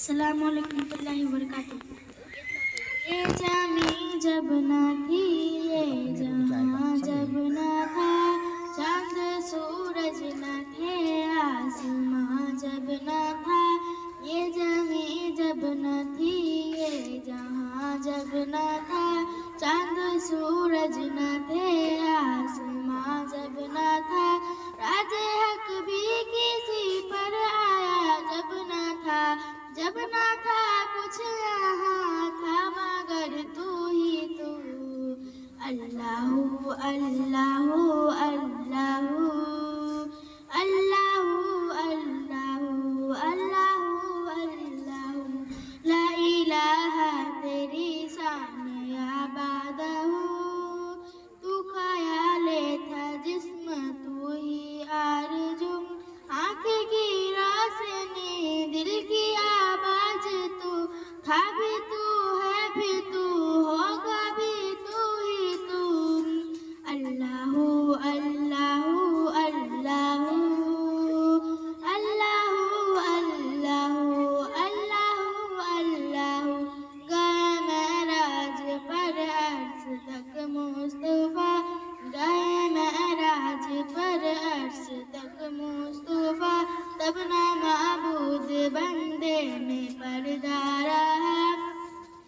अस्सलामु अलैकुम वरहमतुल्लाहि वबरकातुहू। ये जामी जब ना थी, ये जहां जब ना था, चांद सूरज न थे, आसमां जब न था। ये जामी जब न थी, ये जहां जब न था, चांद सूरज न थे, आसमां जब न था। राजे हक भी किसी पर आया जब न था, जब न था कुछ यहाँ था मगर तू ही तू। अल्लाहू अल्लाहू अल्लाहू अल्लाहू अल्लाहू अल्लाहू अल्लाहू। ला इलाहा तेरी शान या बादहू। तू ख्याले था जिस्म तू ही आरज़ू, आँखें की रोशनी दिल की आवाज तू। था भी तू है भी तू होगा भी तू ही तू। अल्लाहू अल्लाहू अल्लाहू अल्लाहू अल्लाहू अल्लाहू अल्लाहू। गए मेराज पर अर्श तक मुस्तफा, गए मेराज पर अर्श तक मुस्तफा। तब ना माबूद बंदे में पर्दा रहा,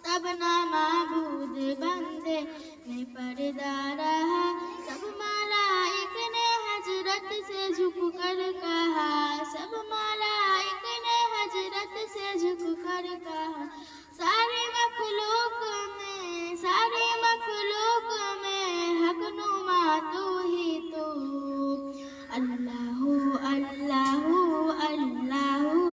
तब ना माबूद बंदे में पर्दा रहा। सब मालाइक ने हजरत से झुक कर कहा, सब माला